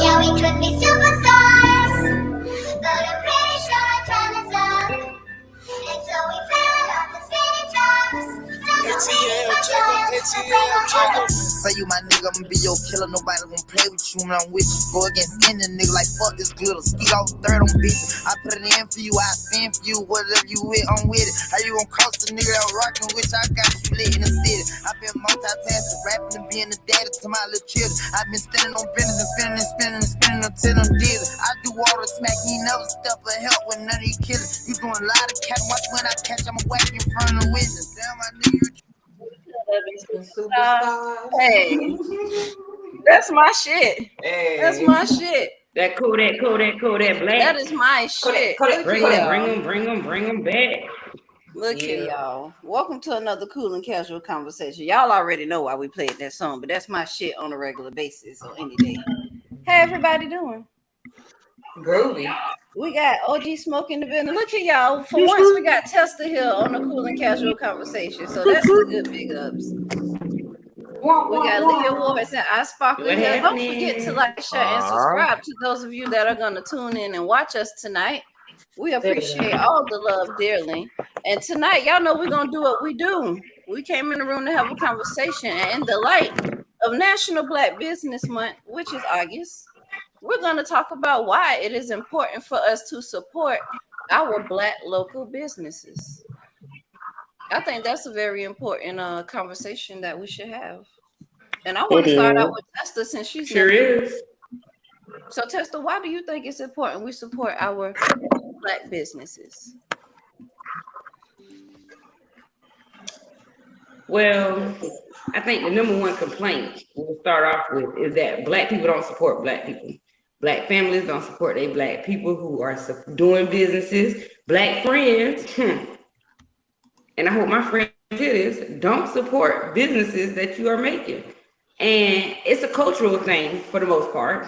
Yeah, we could be superstars, but I'm pretty sure our time is up. And so we fell off the spinning tops. ATL check 'em. Say you my nigga, I'ma be your killer. Nobody gon' play with you when I'm with you. Go against any nigga like fuck this glitter. Skeet off third on bitch. I put it in for you, I spin for you. Whatever you with, I'm with it. How you gon' cost a nigga that rockin' with you? I got you lit in the city. I been multitasking, rapping and being the daddy to my little children. I been standing on business and spinning and spinning and spinning until I'm dead. I do all the smack, you never step or help with none of these killers. You doing a lot of cat, watch when I catch, I'ma whack in front of the witness. Damn, I knew you. Superstars. Hey, that's my shit. Hey. That's my shit. That Kodak Black. That is my shit. Kodak, Bring them back. Look here, y'all. Welcome to another cool and casual conversation. Y'all already know why we played that song, but that's my shit on a regular basis or any day. How everybody doing? Groovy. We got OG Smoke in the building. Look here, y'all. For once, we got Tester here on a cool and casual conversation. So that's the good big ups. We got Leah Wars and I Sparkle here. Don't forget to like, share, and subscribe to those of you that are going to tune in and watch us tonight. We appreciate all the love dearly. And tonight, y'all know we're going to do what we do. We came in the room to have a conversation. And in the light of National Black Business Month, which is August, we're going to talk about why it is important for us to support our Black local businesses. I think that's a very important conversation that we should have. And I want to start out with Testa since she's sure is. So Testa, why do you think it's important we support our Black businesses? Well, I think the number one complaint we'll start off with is that Black people don't support Black people. Black families don't support their Black people who are doing businesses. Black friends, and I hope my friends hear this, don't support businesses that you are making. And it's a cultural thing for the most part.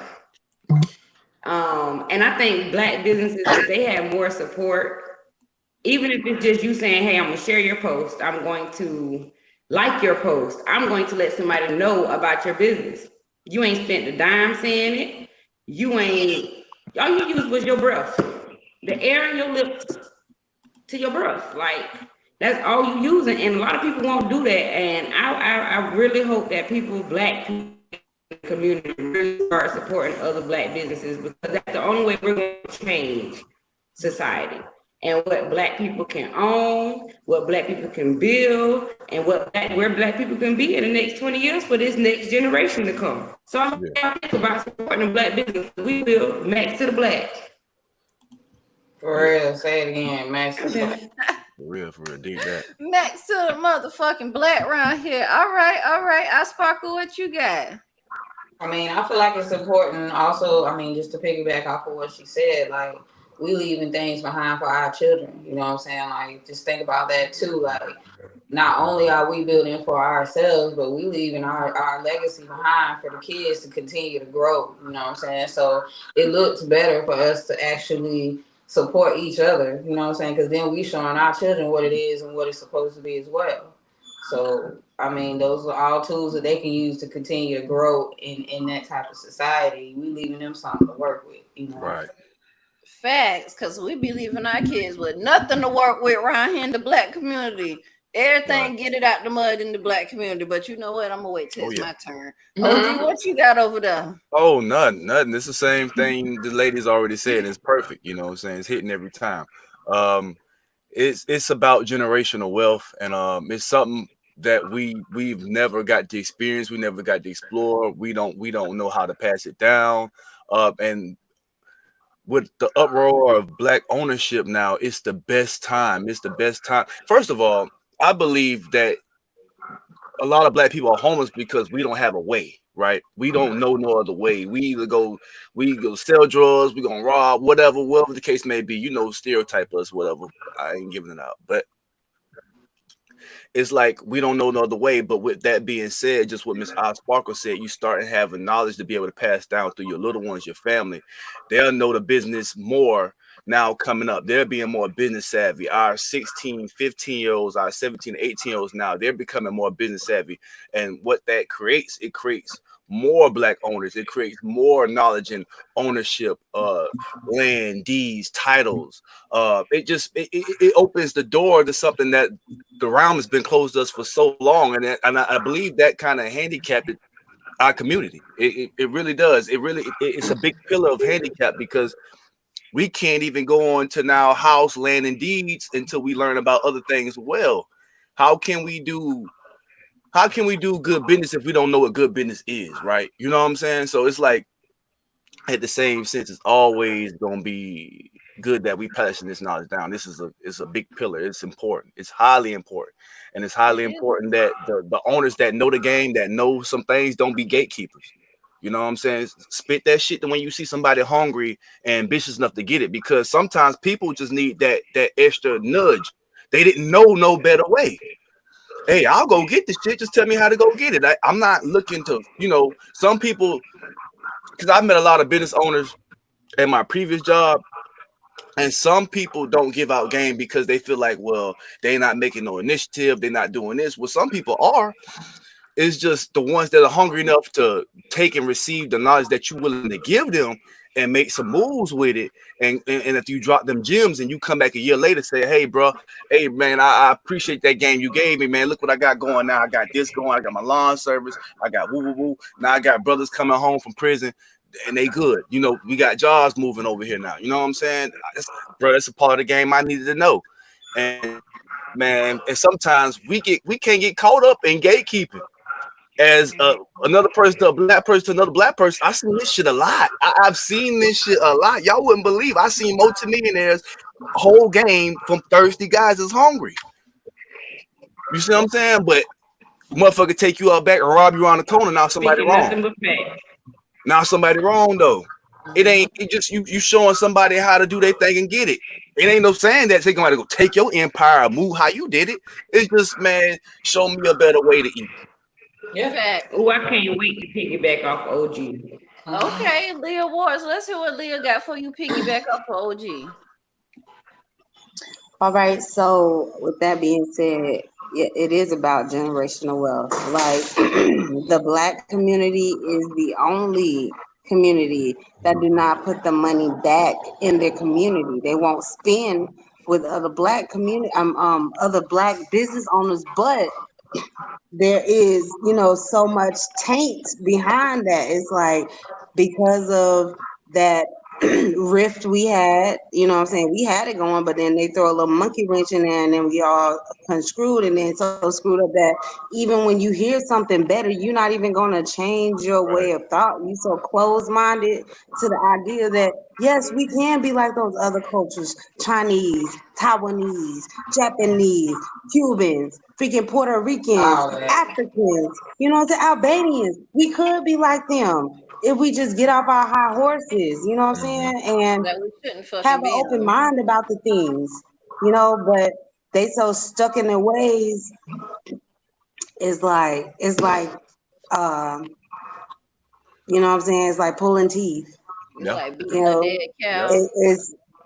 And I think Black businesses, if they have more support, even if it's just you saying, hey, I'm gonna share your post, I'm going to like your post, I'm going to let somebody know about your business. You ain't spent a dime saying it. You ain't, all you used was your breath, the air in your lips to your breath. Like, that's all you using. And a lot of people won't do that. And I really hope that people, Black people in the community, really start supporting other Black businesses, because that's the only way we're going to change society. And what Black people can own, what Black people can build, and where Black people can be in the next 20 years for this next generation to come. So I hope y'all think about supporting the Black business. We will max to the Black. For real, say it again, Max to the Black. For real, deep that. Max to the motherfucking Black round here. All right. I Sparkle, what you got? I mean, I feel like it's important also, I mean, just to piggyback off of what she said, like, we leaving things behind for our children. You know what I'm saying? Like, just think about that too. Like, not only are we building for ourselves, but we leaving our legacy behind for the kids to continue to grow. You know what I'm saying? So it looks better for us to actually support each other. You know what I'm saying? Because then we showing our children what it is and what it's supposed to be as well. So, I mean, those are all tools that they can use to continue to grow in that type of society. We leaving them something to work with. You know? Right. Facts, because we be leaving our kids with nothing to work with around here in the Black community. Everything get it out the mud in the Black community. But you know what? I'm going to wait till it's my turn. OG, what you got over there? Oh, nothing. It's the same thing the ladies already said. It's perfect. You know what I'm saying? It's hitting every time. It's about generational wealth, and it's something that we've never got to experience. We never got to explore. We don't know how to pass it down. And with the uproar of Black ownership now, it's the best time. It's the best time. First of all, I believe that a lot of Black people are homeless because we don't have a way, right? We don't know no other way. We go sell drugs, we gonna rob, whatever the case may be. You know, stereotype us, whatever. I ain't giving it out, but it's like we don't know no other way. But with that being said, just what Miss Oz Sparkle said, you start to have knowledge to be able to pass down through your little ones, your family. They'll know the business more now coming up. They're being more business savvy. Our 16, 15-year-olds, our 17, 18-year-olds now, they're becoming more business savvy. And what that creates, it creates more black owners. It creates more knowledge and ownership, land, deeds, titles. It opens the door to something that the realm has been closed to us for so long, and I believe that kind of handicapped our community. It really does. It's a big pillar of handicap because we can't even go on to now house, land, and deeds until we learn about other things. Well, how can we do good business if we don't know what good business is, right? You know what I'm saying? So it's like, at the same sense, it's always gonna be good that we passing this knowledge down. It's a big pillar. It's important. It's highly important, and it's highly important that the owners that know the game, that know some things, don't be gatekeepers. You know what I'm saying? Spit that shit when you see somebody hungry and ambitious enough to get it, because sometimes people just need that extra nudge. They didn't know no better way. Hey, I'll go get this shit. Just tell me how to go get it. I'm not looking to, some people, because I've met a lot of business owners at my previous job, and some people don't give out game because they feel like, well, they're not making no initiative. They're not doing this. Well, some people are. It's just the ones that are hungry enough to take and receive the knowledge that you're willing to give them and make some moves with it. And if you drop them gems and you come back a year later, say, hey, bro, hey, man, I appreciate that game you gave me, man. Look what I got going now. I got this going. I got my lawn service. I got woo, woo, woo. Now I got brothers coming home from prison, and they good. We got jobs moving over here now. You know what I'm saying? That's a part of the game I needed to know. And, man, and sometimes we can't get caught up in gatekeeping. As another person to a black person to another black person, I've seen this shit a lot. I've seen this shit a lot. Y'all wouldn't believe. I seen multimillionaires whole game from thirsty guys that's hungry. You see what I'm saying? But motherfucker take you out back and rob you around the corner. Now somebody wrong. Now somebody wrong though. It just you showing somebody how to do their thing and get it. It ain't no saying that they're gonna go take your empire and move how you did it. It's just, man, show me a better way to eat. Yeah. Oh, I can't wait to piggyback off OG. Okay, Leah Wars. Let's see what Leah got for you. Piggyback off of OG. All right. So with that being said, it is about generational wealth. Like the black community is the only community that do not put the money back in their community. They won't spend with other black community, other black business owners, but there is, so much taint behind that. It's like because of that rift we had, what I'm saying? We had it going, but then they throw a little monkey wrench in there and then we all unscrewed, and then so screwed up that even when you hear something better, you're not even going to change your way of thought. You so closed-minded to the idea that yes, we can be like those other cultures, Chinese, Taiwanese, Japanese, Cubans, freaking Puerto Ricans, Africans, Albanians. We could be like them if we just get off our high horses, you know what I'm saying? And have an open mind about the things, but they so stuck in their ways. It's like, you know what I'm saying? It's like pulling teeth. Yeah.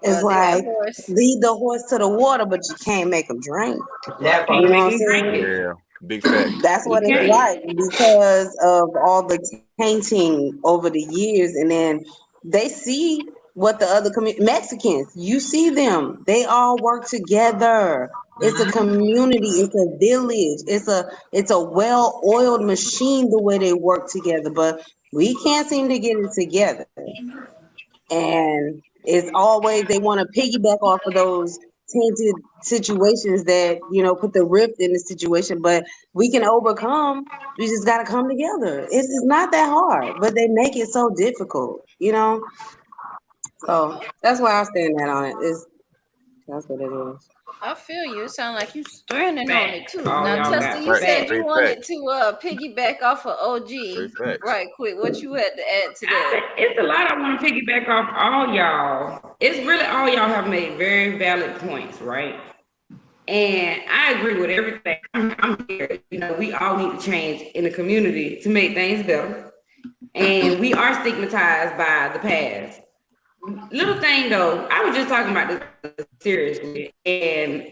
It's like lead the horse to the water, but you can't make them drink. You know what I'm saying? Yeah, big fact. That's what it's like because of all the tainting over the years, and then they see what the other Mexicans, you see them, they all work together. It's a community, it's a village, it's a well-oiled machine the way they work together, but we can't seem to get it together. And it's always they want to piggyback off of those tainted situations that put the rift in the situation, but we can overcome. We just got to come together. It's not that hard, but they make it so difficult, so that's why I stand on it. That's what it is. I feel you. It sounds like you standing on it too. Now, Testa, you said you wanted to piggyback off of OG. Right, quick. What you had to add to that? It's a lot I want to piggyback off all y'all. It's really all y'all have made very valid points, right? And I agree with everything. I'm here. We all need to change in the community to make things better. And we are stigmatized by the past. Little thing though, I was just talking about this seriously, and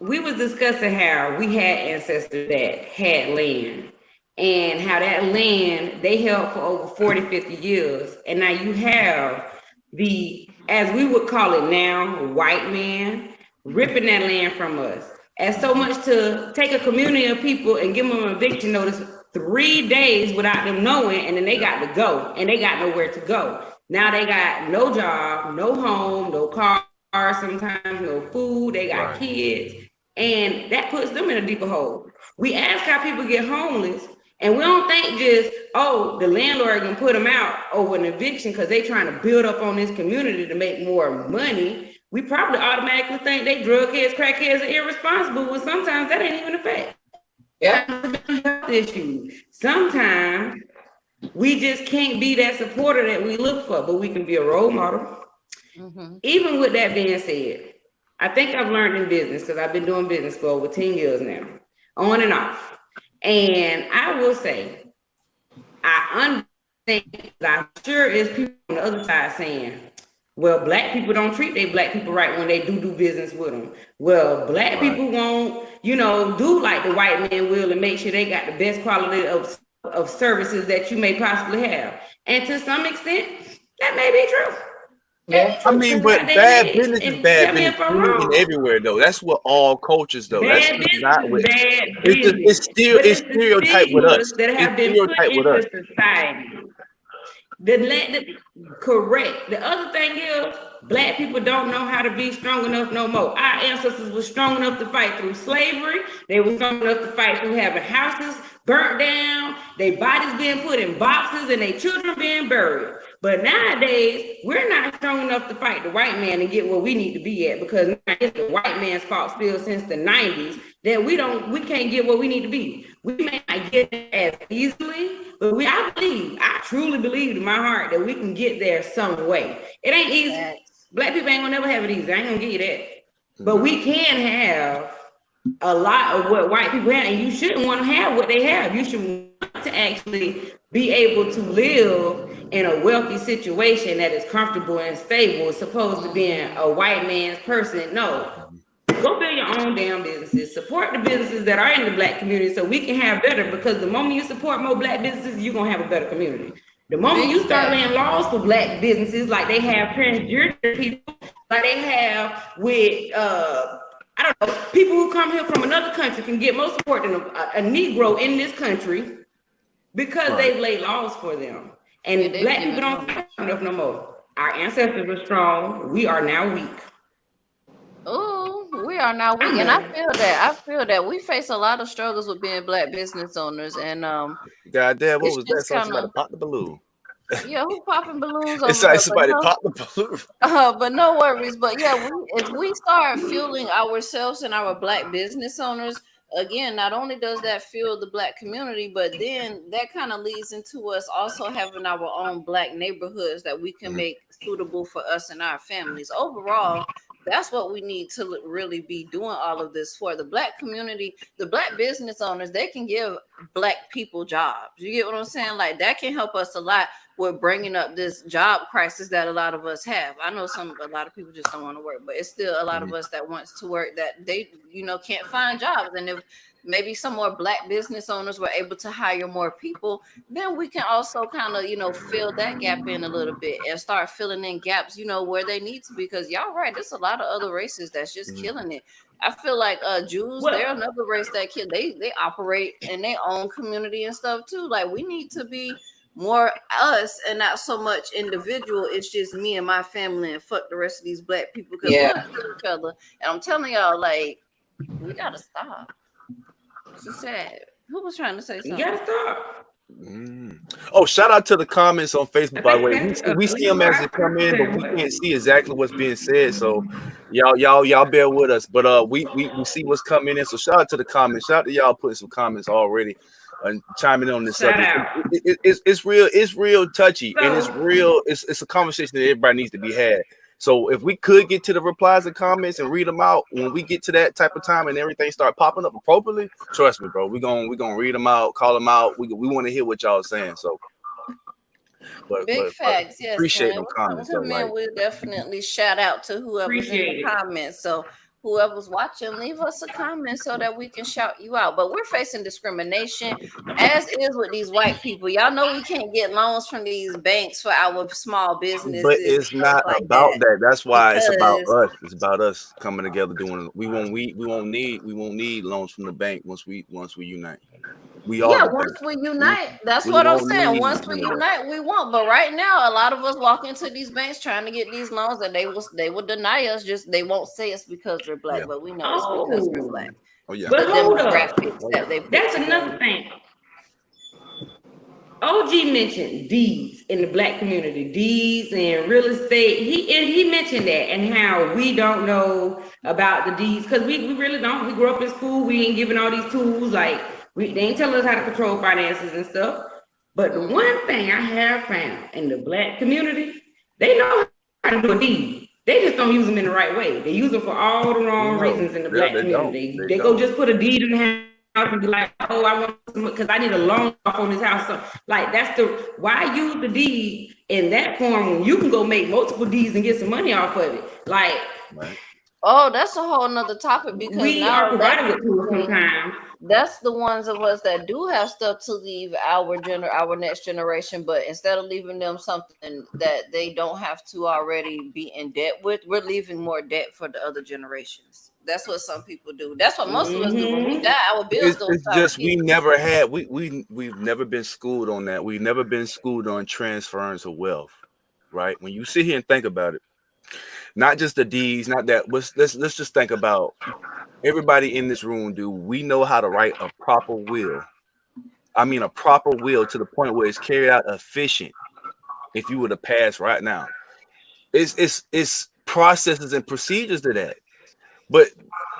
we was discussing how we had ancestors that had land, and how that land they held for over 40, 50 years. And now you have the, as we would call it now, white man ripping that land from us. As so much to take a community of people and give them an eviction notice 3 days without them knowing, and then they got to go, and they got nowhere to go. Now they got no job, no home, no car, sometimes no food, they got kids, and that puts them in a deeper hole. We ask how people get homeless, and we don't think just, oh, the landlord can put them out over an eviction because they trying to build up on this community to make more money. We probably automatically think they drug heads, crackheads are irresponsible, when sometimes that ain't even a fact. Yeah. Issue. Sometimes we just can't be that supporter that we look for, but we can be a role model. Even with that being said, I think I've learned in business, because I've been doing business for over 10 years now, on and off. And I will say, I understand, I'm sure it's people on the other side saying, well, black people don't treat their black people right when they do business with them. Well, black people won't, do like the white man will and make sure they got the best quality of services that you may possibly have. And to some extent, that may be true. Yeah. I mean, but bad business is bad business everywhere, though. That's what all cultures, though. That's not with. It's stereotype with us. That have been put into society. Correct. The other thing is, black people don't know how to be strong enough no more. Our ancestors were strong enough to fight through slavery. They were strong enough to fight through having houses burnt down, their bodies being put in boxes, and their children being buried. But nowadays, we're not strong enough to fight the white man and get where we need to be at, because now it's the white man's fault still since the 90s that we can't get where we need to be. We may not get it as easily, but I truly believe in my heart that we can get there some way. It ain't easy. Black people ain't gonna never have it easy. I ain't gonna give you that. But we can have a lot of what white people have, and you shouldn't want to have what they have. You should want to actually be able to live in a wealthy situation that is comfortable and stable, as opposed to being a white man's person. No. Go build your own damn businesses. Support the businesses that are in the black community so we can have better, because the moment you support more black businesses, you're going to have a better community. The moment you start laying laws for black businesses, like they have transgender people, like they have with, people who come here from another country can get more support than a Negro in this country, because they've laid laws for them. And black people don't fight enough no more. Our ancestors were strong. We are now weak. Oh, we are now weak, and I feel that we face a lot of struggles with being black business owners, and goddamn, what was that? Somebody popped the balloon. Yeah, who popping balloons? It's like somebody popped the balloon. But no worries. But yeah, if we start fueling ourselves and our black business owners, again, not only does that fuel the black community, but then that kind of leads into us also having our own black neighborhoods that we can make suitable for us and our families. Overall, that's what we need to really be doing all of this for. The black community, the black business owners, they can give black people jobs. You get what I'm saying? Like, that can help us a lot with bringing up this job crisis that a lot of us have. I know a lot of people just don't want to work, but it's still a lot of us that wants to work that they, can't find jobs. And if maybe some more black business owners were able to hire more people, then we can also kind of, fill that gap in a little bit and start filling in gaps, where they need to, because y'all right, there's a lot of other races that's just killing it. I feel like Jews, they're another race that they operate in their own community and stuff too. Like, we need to be more us and not so much individual. It's just me and my family and fuck the rest of these black people, because we'll kill each other. And I'm telling y'all, like, we gotta stop. It's sad. Who was trying to say something? You gotta stop. Oh, shout out to the comments on Facebook, by the way. We see them as they come in, but we can't see exactly what's being said. So y'all bear with us. But we see what's coming in. So shout out to the comments. Shout out to y'all putting some comments already and chiming in on this subject. It's real touchy, and it's real. It's a conversation that everybody needs to be had. So if we could get to the replies and comments and read them out when we get to that type of time and everything start popping up appropriately, trust me, bro, we're gonna read them out, call them out. We want to hear what y'all saying. So, but facts, yes. Appreciate them comments. Man, we'll definitely shout out to whoever's in the comments. So whoever's watching, leave us a comment so that we can shout you out. But we're facing discrimination, as is with these white people. Y'all know we can't get loans from these banks for our small businesses. But it's stuff not like about that. that. That's why it's about Because- us. It's about us coming together doing it. We won't need loans from the bank once we unite. We all Yeah, the once bank. we unite, that's We what I'm won't saying. need Once we none of that. unite, we won't. But right now, a lot of us walk into these banks trying to get these loans, and they will deny us. Just they won't say it's because we're black, Yeah. but we know it's because we're black. Oh yeah. But The hold up. demographics that they put That's together. another thing. OG mentioned deeds in the black community, deeds and real estate. He mentioned that and how we don't know about the deeds because we really don't. We grew up in school. We ain't given all these tools. Like they ain't telling us how to control finances and stuff. But the one thing I have found in the black community, they know how to do a deed. They just don't use them in the right way. They use them for all the wrong No. reasons in the Yeah, black they community. don't. They go just put a deed in the house and be like, oh, I want some because I need a loan off on this house. So, like that's why use the deed in that form when you can go make multiple deeds and get some money off of it. Like Right. Oh, that's a whole nother topic because we now are provided with tools sometimes. that's the ones of us that do have stuff to leave our next generation, but instead of leaving them something that they don't have to already be in debt with, we're leaving more debt for the other generations. That's what some people do. That's what most of us do. When we die, our bills don't It's stop. just we never had we've never been schooled on that. We've never been schooled on transference of wealth, right? When you sit here and think about it, not just the deeds, not that. Let's just think about everybody in this room. Do we know how to write a proper will? I mean, a proper will to the point where it's carried out efficient. If you were to pass right now, it's processes and procedures to that. But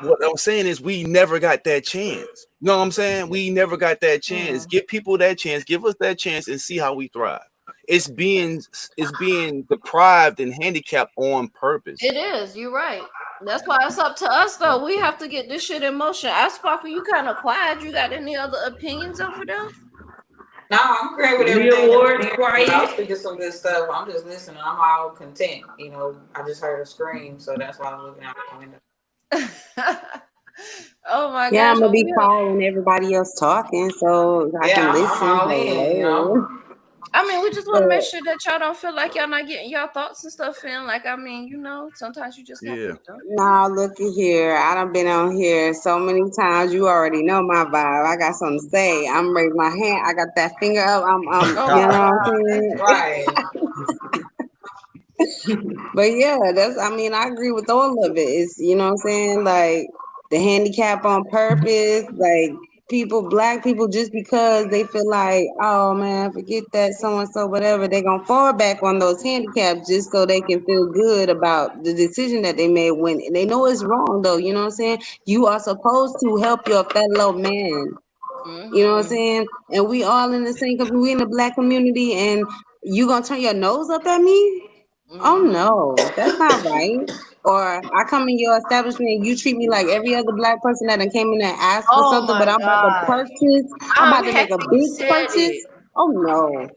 what I'm saying is we never got that chance. You know what I'm saying? We never got that chance. Give people that chance. Give us that chance and see how we thrive. It's being deprived and handicapped on purpose. It is. You're right. That's why it's up to us, though. We have to get this shit in motion. Sparkle, you kind of quiet. You got any other opinions over there? No, I'm agreeing with Leah everything. Ward, I was quiet. speaking some good stuff. I'm just listening. I'm all content. You know, I just heard a scream, so that's why I'm looking out the window. Oh my Yeah, I'm gosh. gonna be quiet when everybody else talking, so I Yeah, can I'm listen. all in, you know. I mean, we just want to make sure that y'all don't feel like y'all not getting y'all thoughts and stuff in. Like, I mean, you know, sometimes you just Yeah. Nah, looky here. I done been on here so many times. You already know my vibe. I got something to say. I'm raising my hand. I got that finger up. I'm you know what I'm saying? Right. But yeah, I agree with all of it. It's you know what I'm saying, like the handicap on purpose, like black people just because they feel like, oh man, forget that so and so, whatever, they gonna fall back on those handicaps just so they can feel good about the decision that they made when they know it's wrong though, you know what I'm saying? You are supposed to help your fellow man. You know what I'm saying? And we all in the same community, we in the black community, and you gonna turn your nose up at me? Oh no, that's not right. Or I come in your establishment and you treat me like every other black person that done came in there and asked for something, but I'm about to purchase. I'm about to make a big purchase. Oh no,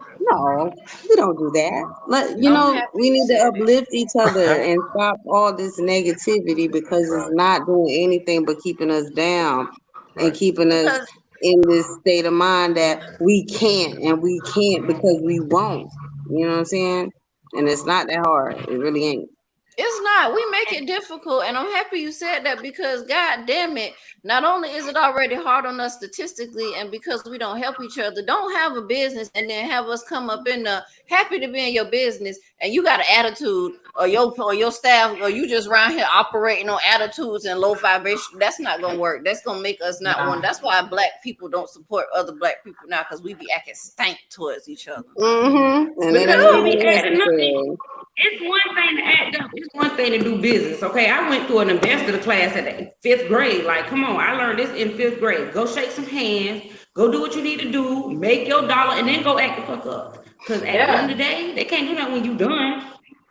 we don't do that. We need to uplift each other and stop all this negativity because it's not doing anything but keeping us down and keeping us in this state of mind that we can't because we won't. You know what I'm saying? And it's not that hard. It really ain't. It's not. We make it difficult, and I'm happy you said that because, God damn it, not only is it already hard on us statistically, and because we don't help each other, don't have a business and then have us come up in the happy to be in your business, and you got an attitude, or your staff, or you just around here operating on attitudes and low vibration. That's not gonna work. That's gonna make us not one. That's why black people don't support other black people now because we be acting stank towards each other. Mm-hmm. And it's one thing to act up. It's one thing to do business. Okay, I went through an investor class at the 5th grade. Like, come on, I learned this in 5th grade. Go shake some hands. Go do what you need to do. Make your dollar, and then go act the fuck up. Because at the end of the day, they can't do that when you done.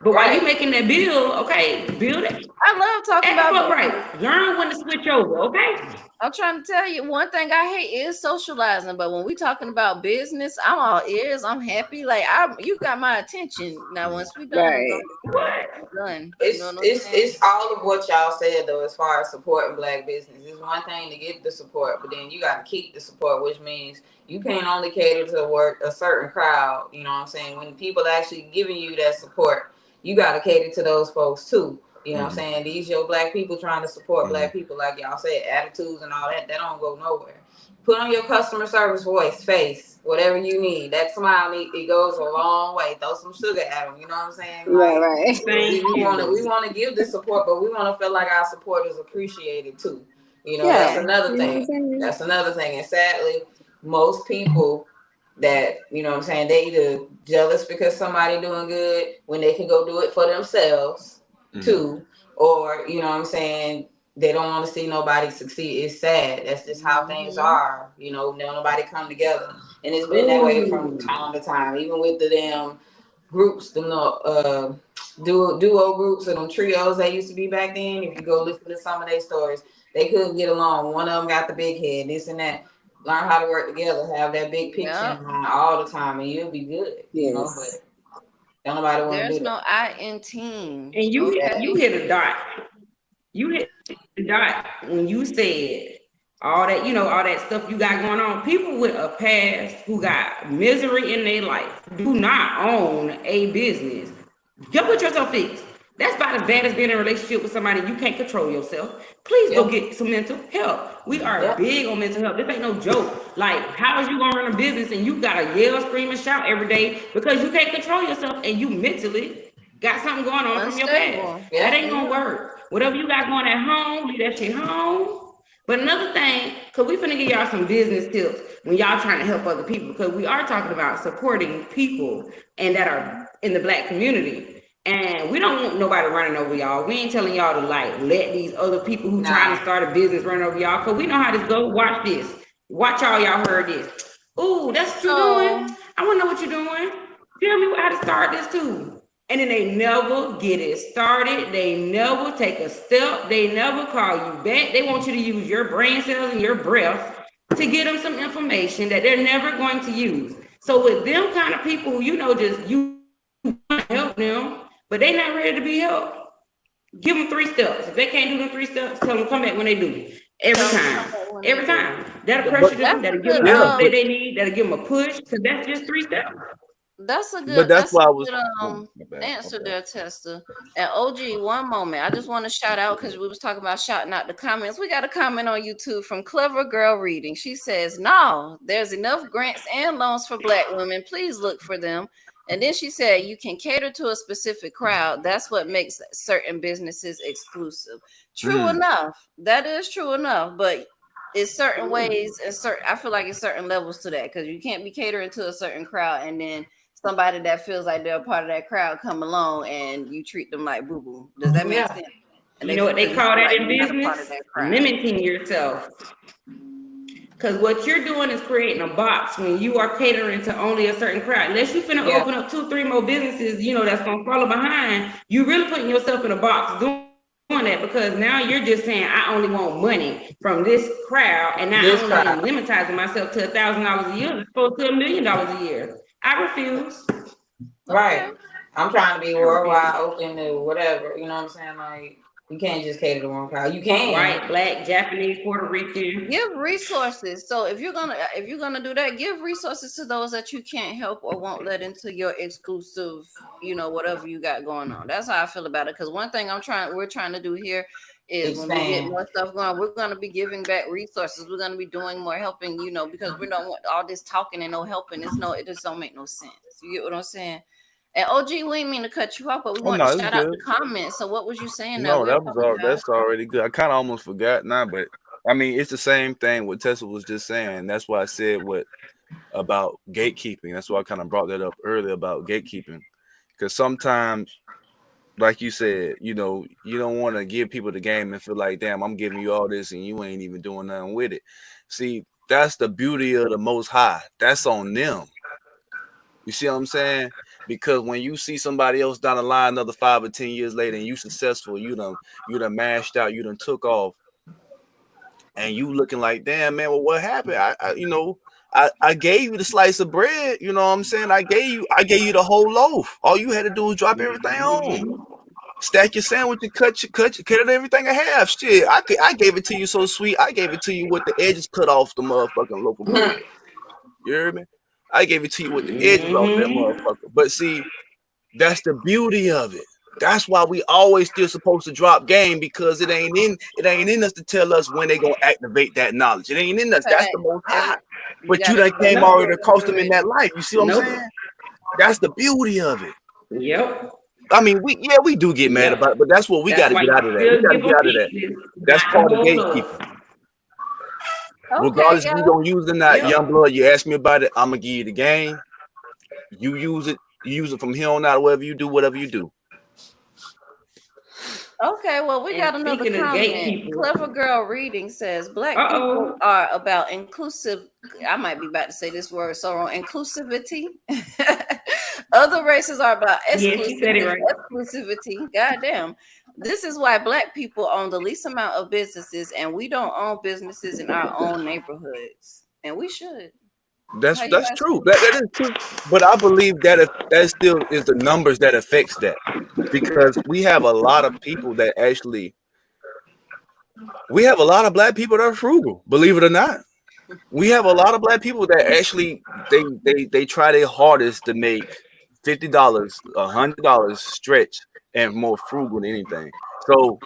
But while you Right. making that bill, okay, build it. I love talking Act about up business. right. Learn when to switch over, okay? I'm trying to tell you, one thing I hate is socializing, but when we talking about business, I'm all ears. I'm happy. Like you got my attention. Now once we done, Right. done. You It's know what I'm it's saying? it's all of what y'all said though, as far as supporting black business. It's one thing to get the support, but then you got to keep the support, which means you can't only cater to a certain crowd. You know what I'm saying? When people actually giving you that support, you got to cater to those folks too. You know what I'm saying? These your black people trying to support black people, like y'all said, attitudes and all that don't go nowhere. Put on your customer service voice, face, whatever you need. That smile, it goes a long way. Throw some sugar at them. You know what I'm saying? Right, Like, right. Thank we you. want to give the support, but we want to feel like our support is appreciated too. You know, that's Yeah. another You know what I'm thing. saying? That's another thing. And sadly, most people that, you know what I'm saying, they either jealous because somebody doing good when they can go do it for themselves too, or you know what I'm saying, they don't want to see nobody succeed. It's sad. That's just how things are. You know, nobody come together, and it's been that way from Ooh. time to time. Even with the damn groups, the duo groups and them trios that used to be back then. If you go listen to some of their stories, they couldn't get along. One of them got the big head, this and that. Learn how to work together, have that big picture Yep. in mind all the time, and you'll be good. You know, but Yes. don't nobody want to There's do no that. I in team. And Okay. you hit a dot. You hit a dot when you said all that, all that stuff you got going on. People with a past who got misery in their life do not own a business. Go put yourself fixed. That's about as bad as being in a relationship with somebody you can't control yourself. Please go get some mental help. We are big on mental health. This ain't no joke. Like, how is you gonna run a business and you gotta yell, scream, and shout every day because you can't control yourself and you mentally got something going on from your past? Unstable. That ain't gonna work. Whatever you got going at home, leave that shit home. But another thing, because we finna give y'all some business tips when y'all trying to help other people, because we are talking about supporting people and that are in the black community. And we don't want nobody running over y'all. We ain't telling y'all to like let these other people who trying to start a business run over y'all, because we know how this go. Watch this. Watch y'all heard this. Ooh, that's what you're doing. I wanna know what you're doing. Tell me how to start this too. And then they never get it started. They never take a step. They never call you back. They want you to use your brain cells and your breath to get them some information that they're never going to use. So with them kind of people who just you want to help them, but they not ready to be helped, give them 3 steps. If they can't do them 3 steps, tell them come back when they do. Every time. That'll pressure them. That'll give them the help that they need. That'll give them a push. Because that's just 3 steps. That's a But good that's why I was answer there, Tester. And OG, one moment. I just want to shout out because we was talking about shouting out the comments. We got a comment on YouTube from Clever Girl Reading. She says, no, there's enough grants and loans for black women. Please look for them. And then she said, you can cater to a specific crowd. That's what makes certain businesses exclusive. True enough. That is true enough. But it's certain ways and I feel like it's certain levels to that, because you can't be catering to a certain crowd and then somebody that feels like they're a part of that crowd come along and you treat them like boo-boo. Does that make sense? And you know what they call that in you're not a part business? of that crowd. Limiting yourself. Because what you're doing is creating a box when you are catering to only a certain crowd. Unless you're finna open up 2, 3 more businesses, that's gonna follow behind, you really putting yourself in a box doing that, because now you're just saying, I only want money from this crowd, and now I'm limiting myself to $1,000 a year as opposed to $1 million a year. I refuse. Right. I'm trying to be worldwide open to whatever. You know what I'm saying? Like, you can't just cater to one crowd. You can. White, black, Japanese, Puerto Rican. Give resources. So if you're gonna do that, give resources to those that you can't help or won't let into your exclusive, whatever you got going on. That's how I feel about it. Because one thing we're trying to do here is when we get more stuff going, we're gonna be giving back resources. We're gonna be doing more helping, because we don't want all this talking and no helping. It just don't make no sense. You get what I'm saying? And OG, we ain't mean to cut you off, but we want to shout out the comments. So what was you saying? No, that's already good. I kind of almost forgot now, but I mean, it's the same thing what Tessa was just saying. That's why I said about gatekeeping. That's why I kind of brought that up earlier about gatekeeping, because sometimes, like you said, you don't want to give people the game and feel like, damn, I'm giving you all this and you ain't even doing nothing with it. See, that's the beauty of the Most High. That's on them. You see what I'm saying? Because when you see somebody else down the line another 5 or 10 years later and you successful, you done mashed out, you done took off, and you looking like, damn man, well, what happened? I gave you the slice of bread, you know what I'm saying? I gave you the whole loaf. All you had to do was drop everything on. Stack your sandwich and cut everything in half. Shit, I gave it to you so sweet. I gave it to you with the edges cut off the motherfucking loaf of bread. You hear me? I gave it to you with the edges off that motherfucker. But see, that's the beauty of it. That's why we always still supposed to drop game, because it ain't in us to tell us when they gonna activate that knowledge. It ain't in us. That's the Most High. But you done came already across them in that life. You see what I'm saying? That's the beauty of it. Yep. I mean, we do get mad about it, but that's what we got to get out of that. We got to get out of that. That's part of gatekeeping. Regardless if you don't use it or not, Youngblood, you ask me about it, I'm gonna give you the game. You use it from here on out, whatever you do. Okay, well, we got another comment. Clever Girl Reading says Black people are about inclusive. I might be about to say this word so wrong. Inclusivity. Other races are about exclusivity. Goddamn. This is why Black people own the least amount of businesses, and we don't own businesses in our own neighborhoods, and we should. That's true. That is true. But I believe that still is the numbers that affects that, because we have a lot of people that we have a lot of Black people that are frugal. Believe it or not, we have a lot of Black people that actually they try their hardest to make $50, $100 stretch and more frugal than anything. So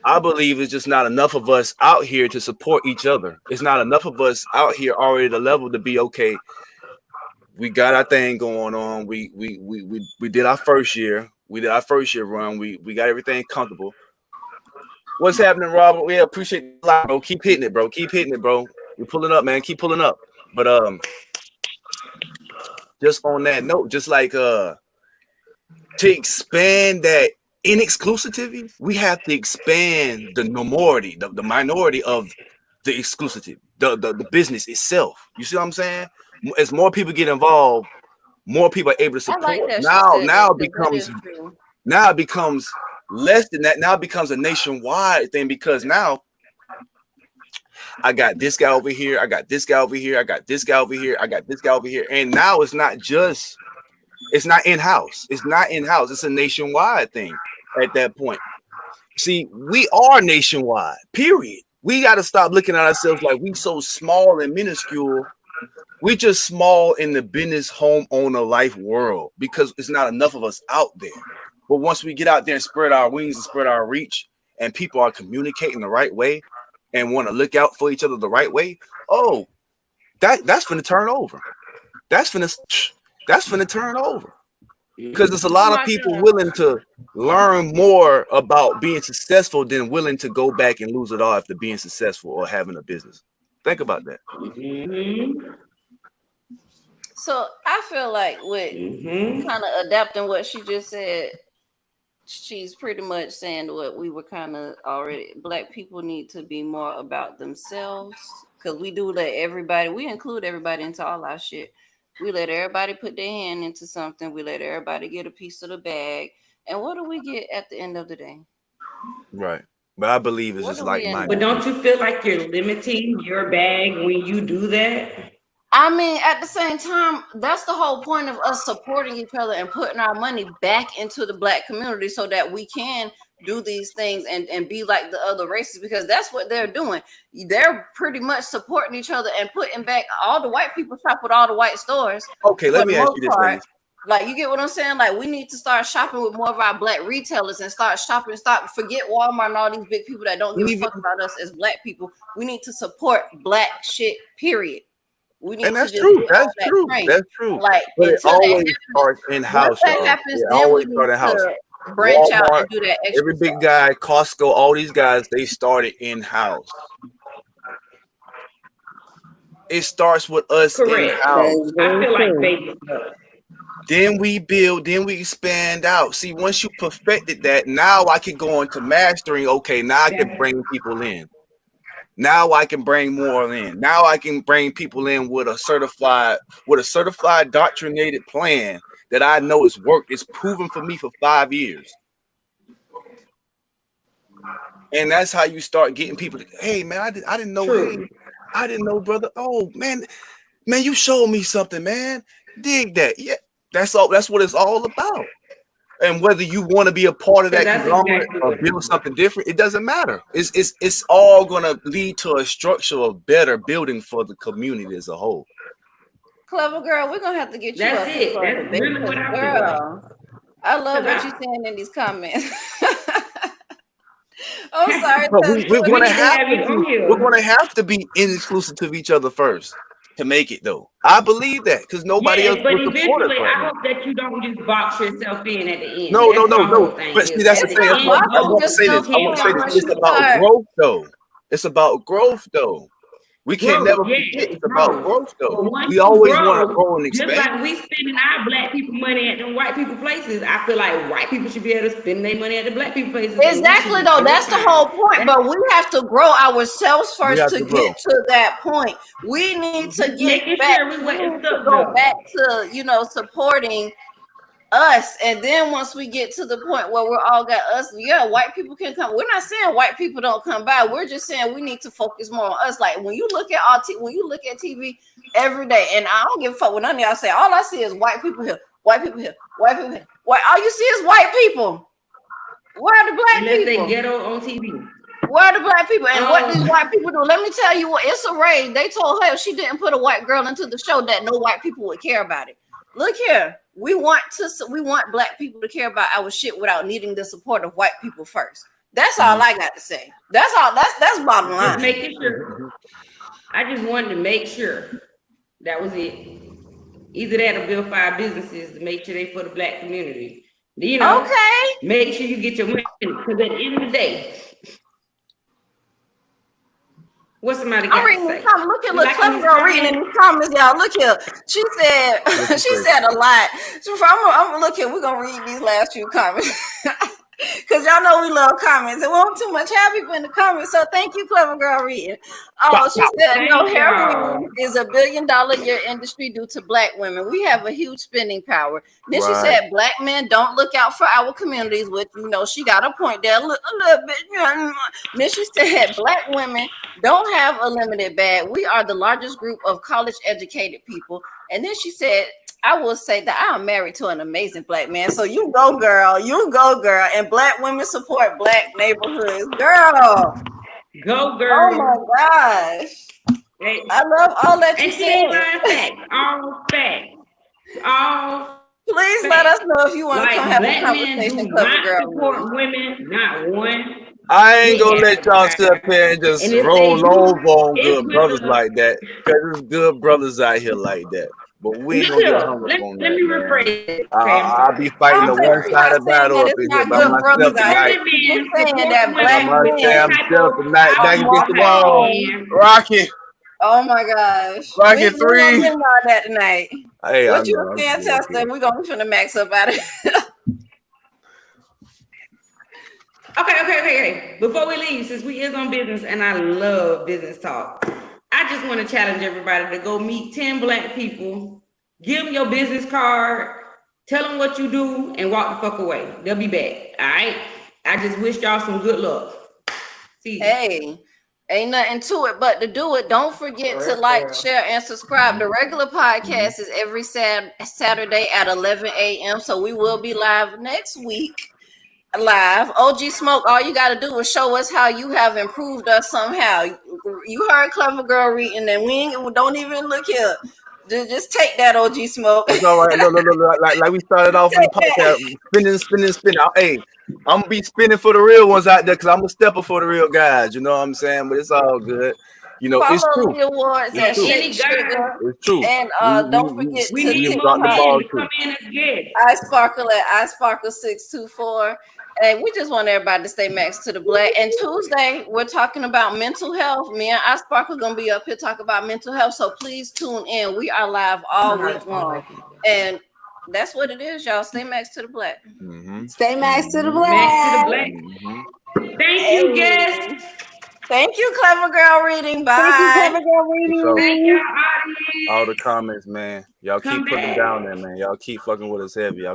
I believe it's just not enough of us out here to support each other. It's not enough of us out here already at the level to be okay. We got our thing going on. We did our first year. We did our first year run. We got everything comfortable. What's happening, Robert? We appreciate the live, bro. Keep hitting it, bro. Keep hitting it, bro. We're pulling up, man. Keep pulling up. But just on that note, just like to expand that inexclusivity, we have to expand the minority of the exclusivity, the business itself. You see what I'm saying? As more people get involved, more people are able to support. Now it becomes less than that. Now it becomes a nationwide thing, because now I got this guy over here, I got this guy over here, I got this guy over here, I got this guy over here, and now it's not in-house. It's a nationwide thing at that point. See, we are nationwide, period. We got to stop looking at ourselves like we so small and minuscule. We just small in the business homeowner life world, because it's not enough of us out there. But once we get out there and spread our wings and spread our reach, and people are communicating the right way and want to look out for each other the right way, that's finna turn over. That's finna turn over. Because there's a lot of people willing to learn more about being successful than willing to go back and lose it all after being successful or having a business. Think about that. So I feel like with kind of adapting what she just said, she's pretty much saying what we were kind of already. Black people need to be more about themselves, because we include everybody into all our shit. We let everybody put their hand into something. We let everybody get a piece of the bag. And what do we get at the end of the day? Right. But I believe it's just like mine. But don't you feel like you're limiting your bag when you do that? I mean, at the same time, that's the whole point of us supporting each other and putting our money back into the Black community, so that we can do these things and be like the other races, because that's what they're doing. They're pretty much supporting each other and putting back. All the white people shop with all the white stores. Okay, let me ask you this, ladies. Like, you get what I'm saying? Like, we need to start shopping with more of our Black retailers and start forget Walmart and all these big people that don't give a fuck about us as Black people. We need to support Black shit, period. We need That's true. That's true. Like, but it always starts in-house. Once that happens, then we need to branch out and do that extra every big guy, Costco, all these guys, they started in-house. It starts with us in-house. I feel like baby. Then we build, then we expand out. See, once you perfected that, now I can go into mastering. Okay, now I can bring people in. Now I can bring more in. Now I can bring people in with a certified doctrinated plan that I know is worked. It's proven for me for 5 years. And that's how you start getting people to, hey man, I didn't know. Hey, I didn't know, brother. Oh man, you showed me something, man. Dig that. Yeah, that's all. That's what it's all about. And whether you want to be a part of that conglomerate or build something different, it doesn't matter. It's all gonna lead to a structure of better building for the community as a whole. Clever girl, we're gonna have to get you That's up it. for a That's debate, really what I feel girl. I love what you're saying in these comments. I'm sorry. But we're gonna have to be inclusive to each other first to make it though. I believe that because nobody else but will support us eventually, right I now. hope that you don't just box yourself in at the end. No. That's my whole thing. But see, that's the At thing. end, I want to say this. It's about growth though. It's about growth though. We can never forget it's about growth though. We always want to grow and expand. Just like we spending our black people money at them white people places, I feel like white people should be able to spend their money at the black people places. Exactly though. That's the whole point. But we have to grow ourselves first to get to that point. We need to get back to go back to, you know, supporting us, and then once we get to the point where we're all got us, yeah, white people can come. We're not saying white people don't come by. We're just saying we need to focus more on us. Like when you look at TV every day, and I don't give a fuck what none of y'all say. All I see is white people here, white people here, white people here. All you see is white people. Where are the black people? They ghetto on TV. Where are the black people? And what these white people do? Let me tell you what. Issa Rae, they told her if she didn't put a white girl into the show that no white people would care about it. Look here. We want black people to care about our shit without needing the support of white people first. That's all I got to say. That's all. That's bottom line. Just making sure. I just wanted to make sure that was it. Either that or build 5 businesses to make sure they for the black community. You know, okay. Make sure you get your money because at the end of the day, what somebody got to say? Look at Clever girl reading in the comments, y'all. Look here. She said a lot. I'm look here. We're gonna read these last few comments. Because y'all know we love comments. It wasn't too much happy people in the comments. So thank you, Clever girl reading. Oh, she said no, heroin is $1 billion a year industry due to black women. We have a huge spending power. Then she said black men don't look out for our communities, which she got a point there a little bit. Then she said black women don't have a limited bag. We are the largest group of college educated people. And then she said, I will say that I am married to an amazing black man. So you go, girl. You go, girl. And black women support black neighborhoods. Girl. Go, girl. Oh, my gosh. Hey. I love all that you said. All facts. Please let us know if you want to come have a conversation, Clever girl. Support women, not one. I ain't gonna let y'all sit up here and just roll over on good brothers like that. Because there's good brothers out here like that. But we ain't gonna get hung up on that. Let me rephrase it. I'll be fighting the one-sided battle up in here by myself tonight. You're saying that black tonight. Now you get the wall. Rocky. Oh my gosh. Rocky 3. That tonight. Hey, what you saying, Tessa? We're going to max up out of it. Okay. Before we leave, since we is on business and I love business talk, I just want to challenge everybody to go meet 10 black people, give them your business card, tell them what you do, and walk the fuck away. They'll be back. All right. I just wish y'all some good luck. See. Hey, ain't nothing to it but to do it. Don't forget to like, share, and subscribe. The regular podcast is every Saturday at 11 a.m. So we will be live next week. Live. OG Smoke, all you got to do is show us how you have improved us somehow. You heard Clever girl reading, and we don't even look here. Just take that, OG Smoke. It's all right. No. Like we started off in the podcast, spinning. Hey, I'm gonna be spinning for the real ones out there because I'm a stepper for the real guys. You know what I'm saying? But it's all good. It's true. The awards at Shake Sugar. It's true. And don't forget we need more men to come in as guests. I Sparkle at iSparkle624. And we just want everybody to stay maxed to the black. And Tuesday, we're talking about mental health. Me and iSparkle going to be up here talking about mental health. So please tune in. We are live all week long. And that's what it is, y'all. Stay maxed to the black. Stay maxed to the black. Maxed to the black. Thank you, guests. Thank you, Clever Girl Reading. Bye. Thank you, Clever Girl Reading. So, Thank y'all, audience. all the comments, man. Y'all Come keep putting them back. down there, man. Y'all keep fucking with us heavy. Y'all